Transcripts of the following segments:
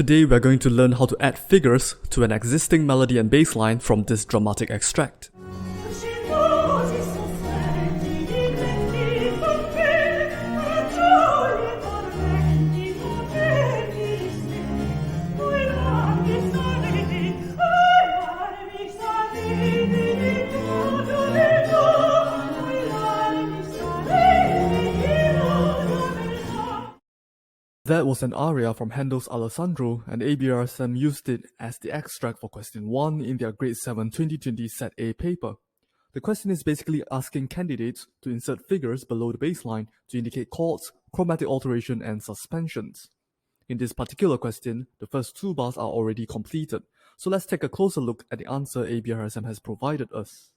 Today we are going to learn how to add figures to an existing melody and bass line from this dramatic extract. That was an aria from Handel's Alessandro, and ABRSM used it as the extract for question 1 in their grade 7 2020 Set A paper. The question is basically asking candidates to insert figures below the bass line to indicate chords, chromatic alteration, and suspensions. In this particular question, the first two bars are already completed, so let's take a closer look at the answer ABRSM has provided us.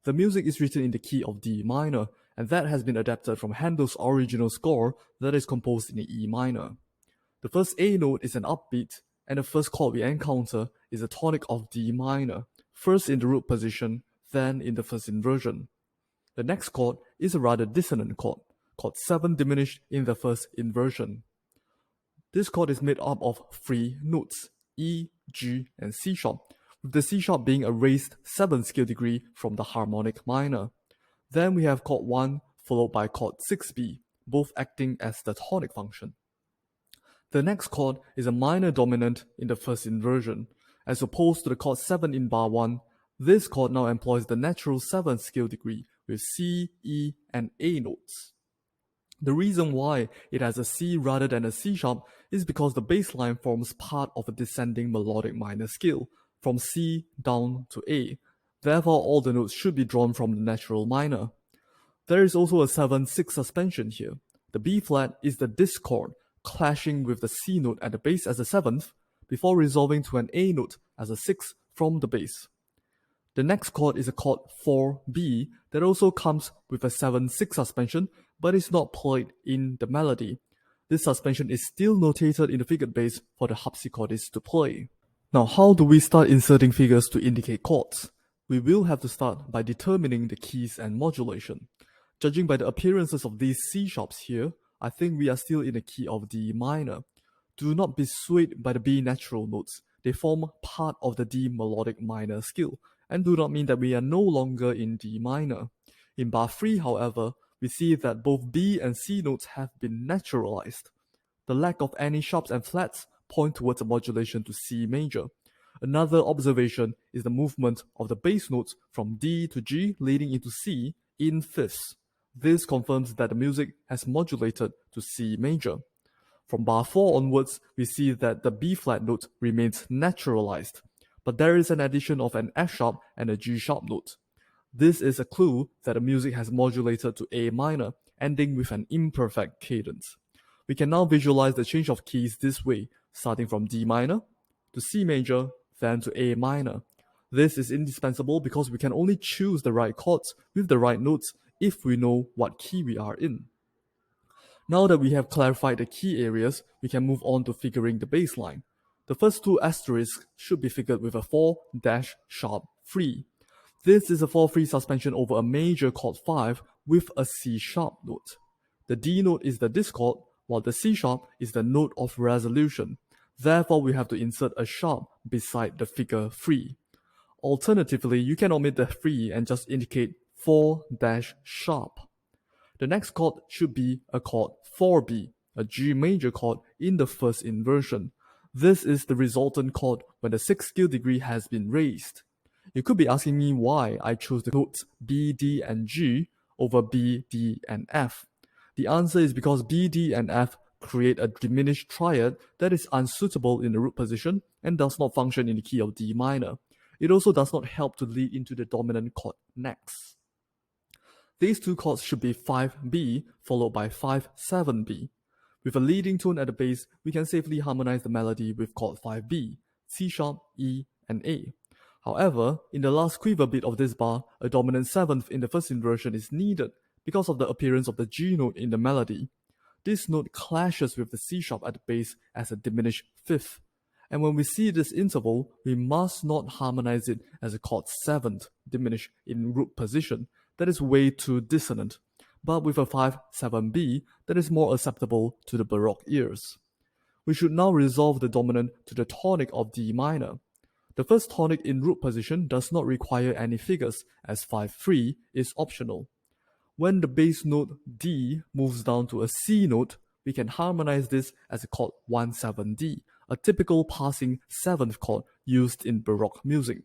The music is written in the key of D minor, and that has been adapted from Handel's original score that is composed in E minor. The first A note is an upbeat, and the first chord we encounter is a tonic of D minor, first in the root position, then in the first inversion. The next chord is a rather dissonant chord, chord 7 diminished in the first inversion. This chord is made up of 3 notes, E, G, and C sharp, with the C sharp being a raised 7th scale degree from the harmonic minor. Then we have chord 1 followed by chord 6B, both acting as the tonic function. The next chord is a minor dominant in the first inversion. As opposed to the chord 7 in bar 1, this chord now employs the natural 7th scale degree with C, E, and A notes. The reason why it has a C rather than a C sharp is because the bass line forms part of a descending melodic minor scale, from C down to A. Therefore, all the notes should be drawn from the natural minor. There is also a 7/6 suspension here. The B flat is the discord, clashing with the C note at the bass as a 7th, before resolving to an A note as a 6th from the bass. The next chord is a chord 4B that also comes with a 7/6 suspension, but is not played in the melody. This suspension is still notated in the figured bass for the harpsichordist to play. Now, how do we start inserting figures to indicate chords? We will have to start by determining the keys and modulation. Judging by the appearances of these C sharps here, I think we are still in the key of D minor. Do not be swayed by the B natural notes. They form part of the D melodic minor scale, and do not mean that we are no longer in D minor. In bar 3, however, we see that both B and C notes have been naturalized. The lack of any sharps and flats point towards a modulation to C major. Another observation is the movement of the bass notes from D to G leading into C in fifths. This confirms that the music has modulated to C major. From bar 4 onwards, we see that the B flat note remains naturalized, but there is an addition of an F sharp and a G sharp note. This is a clue that the music has modulated to A minor, ending with an imperfect cadence. We can now visualize the change of keys this way, starting from D minor to C major, then to A minor. This is indispensable because we can only choose the right chords with the right notes if we know what key we are in. Now that we have clarified the key areas, we can move on to figuring the bass line. The first two asterisks should be figured with a 4-sharp-3. This is a 4/3 suspension over a major chord 5 with a C sharp note. The D note is the discord, while the C sharp is the note of resolution. Therefore, we have to insert a sharp beside the figure 3. Alternatively, you can omit the 3 and just indicate 4-sharp. The next chord should be a chord 4B, a G major chord in the first inversion. This is the resultant chord when the 6th scale degree has been raised. You could be asking me why I chose the notes B, D, and G over B, D, and F. The answer is because B, D, and F create a diminished triad that is unsuitable in the root position and does not function in the key of D minor. It also does not help to lead into the dominant chord next. These two chords should be 5B followed by 5-7B. With a leading tone at the bass, we can safely harmonize the melody with chord 5B, C sharp, E, and A. However, in the last quiver beat of this bar, a dominant 7th in the first inversion is needed because of the appearance of the G note in the melody. This note clashes with the C sharp at the bass as a diminished 5th. And when we see this interval, we must not harmonize it as a chord 7th diminished in root position. That is way too dissonant, but with a 5-7B that is more acceptable to the Baroque ears. We should now resolve the dominant to the tonic of D minor. The first tonic in root position does not require any figures, as 5-3 is optional. When the bass note D moves down to a C note, we can harmonize this as a chord 1-7-D, a typical passing 7th chord used in Baroque music.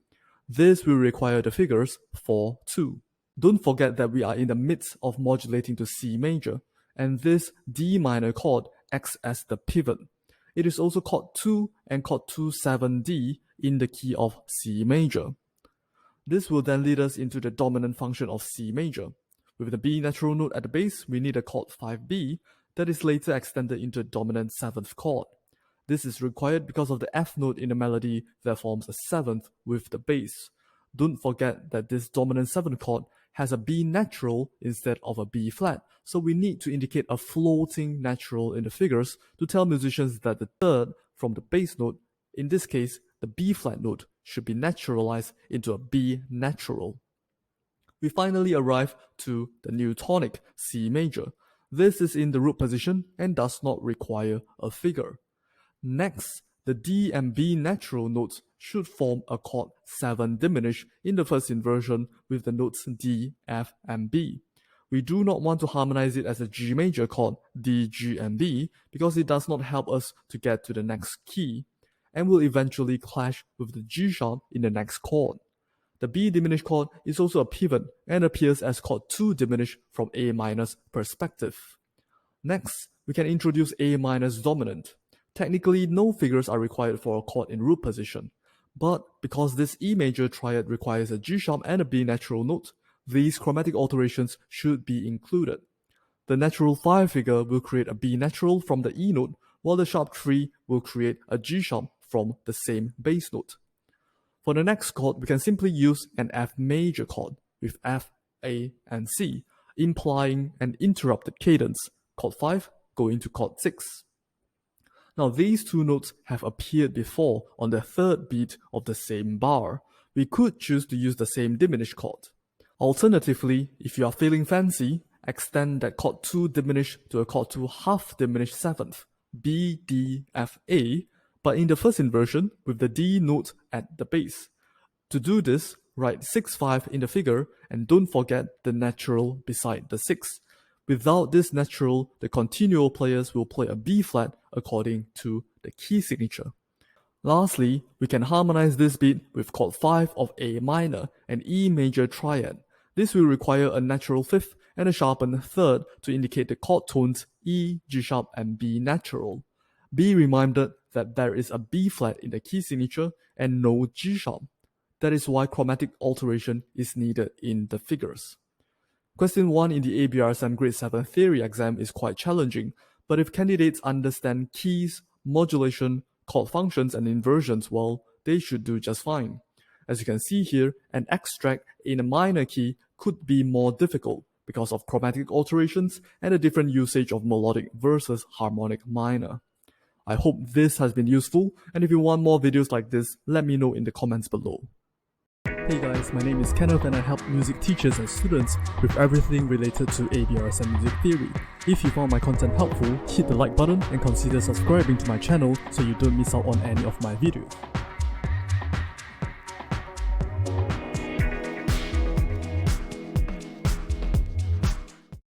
This will require the figures 4-2. Don't forget that we are in the midst of modulating to C major, and this D minor chord acts as the pivot. It is also chord 2 and chord 2-7-D in the key of C major. This will then lead us into the dominant function of C major. With the B natural note at the base, we need a chord 5B that is later extended into a dominant 7th chord. This is required because of the F note in the melody that forms a 7th with the bass. Don't forget that this dominant 7th chord has a B natural instead of a B flat, so we need to indicate a floating natural in the figures to tell musicians that the third from the bass note, in this case the B flat note, should be naturalized into a B natural. We finally arrive to the new tonic, C major. This is in the root position and does not require a figure. Next, the D and B natural notes should form a chord 7 diminished in the first inversion with the notes D, F, and B. We do not want to harmonize it as a G major chord D, G, and B because it does not help us to get to the next key and will eventually clash with the G sharp in the next chord. The B diminished chord is also a pivot and appears as chord 2 diminished from A minor's perspective. Next, we can introduce A minor's dominant. Technically, no figures are required for a chord in root position, but because this E major triad requires a G sharp and a B natural note, these chromatic alterations should be included. The natural 5 figure will create a B natural from the E note, while the sharp 3 will create a G sharp from the same bass note. For the next chord, we can simply use an F major chord with F, A, and C, implying an interrupted cadence, chord 5 going to chord 6. Now these two notes have appeared before on the third beat of the same bar. We could choose to use the same diminished chord. Alternatively, if you are feeling fancy, extend that chord 2 diminished to a chord 2 half diminished 7th, B, D, F, A, but in the first inversion with the D note at the base. To do this, write 6-5 in the figure and don't forget the natural beside the 6. Without this natural, the continual players will play a B flat according to the key signature. Lastly, we can harmonize this beat with chord 5 of A minor, an E major triad. This will require a natural 5th and a sharpened 3rd to indicate the chord tones E, G sharp, and B natural. Be reminded that there is a B flat in the key signature and no G sharp. That is why chromatic alteration is needed in the figures. Question 1 in the ABRSM Grade 7 Theory exam is quite challenging, but if candidates understand keys, modulation, chord functions, and inversions well, they should do just fine. As you can see here, an extract in a minor key could be more difficult because of chromatic alterations and a different usage of melodic versus harmonic minor. I hope this has been useful, and if you want more videos like this, let me know in the comments below. Hey guys, my name is Kenneth and I help music teachers and students with everything related to ABRSM music theory. If you found my content helpful, hit the like button and consider subscribing to my channel so you don't miss out on any of my videos.